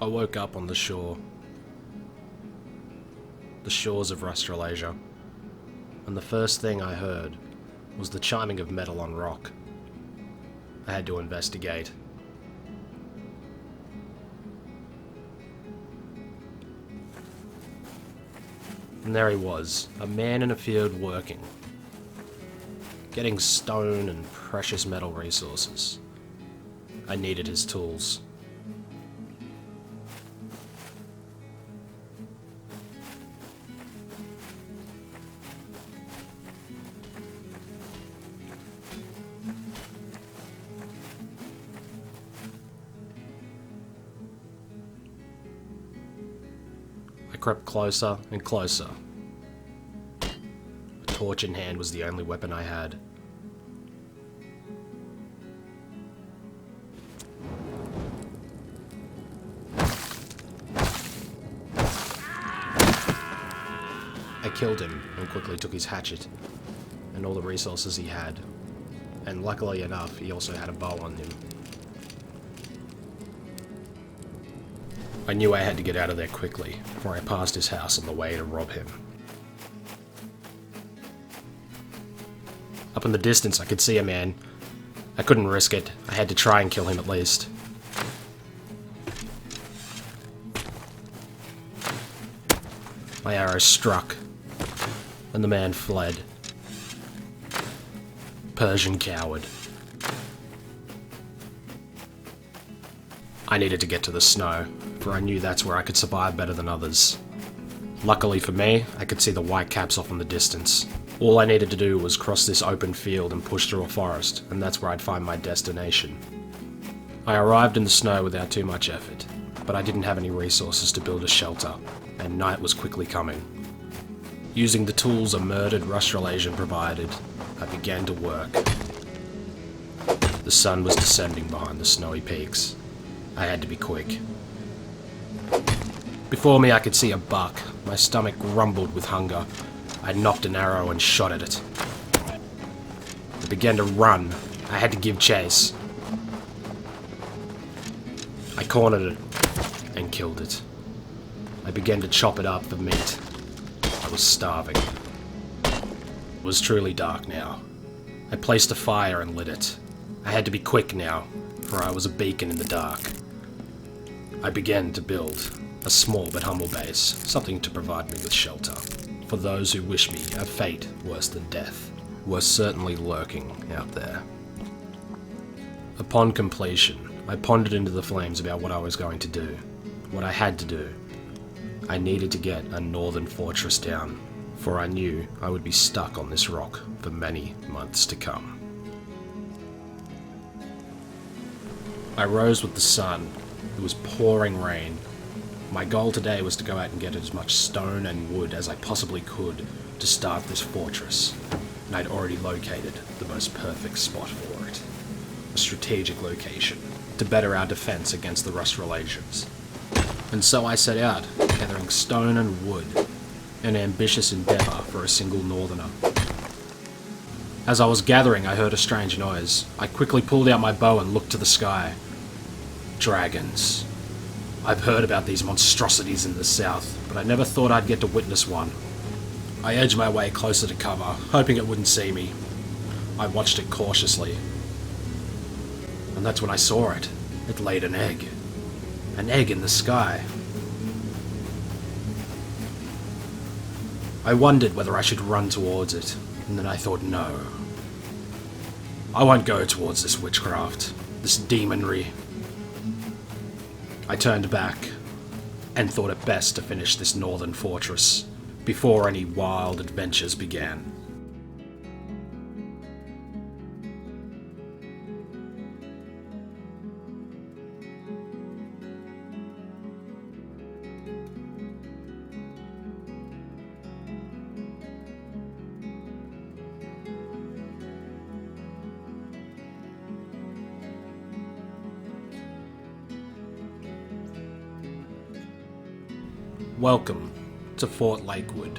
I woke up on the shores of Australasia, and the first thing I heard was the chiming of metal on rock. I had to investigate. And there he was, a man in a field working, getting stone and precious metal resources. I needed his tools. I crept closer and closer. A torch in hand was the only weapon I had. I killed him and quickly took his hatchet and all the resources he had, and luckily enough, he also had a bow on him. I knew I had to get out of there quickly, for I passed his house on the way to rob him. Up in the distance, I could see a man. I couldn't risk it. I had to try and kill him at least. My arrow struck, and the man fled. Persian coward. I needed to get to the snow, for I knew that's where I could survive better than others. Luckily for me, I could see the white caps off in the distance. All I needed to do was cross this open field and push through a forest, and that's where I'd find my destination. I arrived in the snow without too much effort, but I didn't have any resources to build a shelter, and night was quickly coming. Using the tools a murdered Australasian provided, I began to work. The sun was descending behind the snowy peaks. I had to be quick. Before me I could see a buck. My stomach rumbled with hunger. I knocked an arrow and shot at it. It began to run. I had to give chase. I cornered it and killed it. I began to chop it up for meat. I was starving. It was truly dark now. I placed a fire and lit it. I had to be quick now, for I was a beacon in the dark. I began to build a small but humble base, something to provide me with shelter. For those who wish me a fate worse than death were certainly lurking out there. Upon completion, I pondered into the flames about what I was going to do, what I had to do. I needed to get a northern fortress down, for I knew I would be stuck on this rock for many months to come. I rose with the sun. It was pouring rain. My goal today was to go out and get as much stone and wood as I possibly could to start this fortress, and I'd already located the most perfect spot for it. A strategic location to better our defense against the Australasians. And so I set out, gathering stone and wood, an ambitious endeavour for a single northerner. As I was gathering, I heard a strange noise. I quickly pulled out my bow and looked to the sky. Dragons. I've heard about these monstrosities in the south, but I never thought I'd get to witness one. I edged my way closer to cover, hoping it wouldn't see me. I watched it cautiously. And that's when I saw it. It laid an egg. An egg in the sky. I wondered whether I should run towards it, and then I thought no. I won't go towards this witchcraft, this demonry. I turned back, and thought it best to finish this northern fortress before any wild adventures began. Welcome to Fort Lakewood.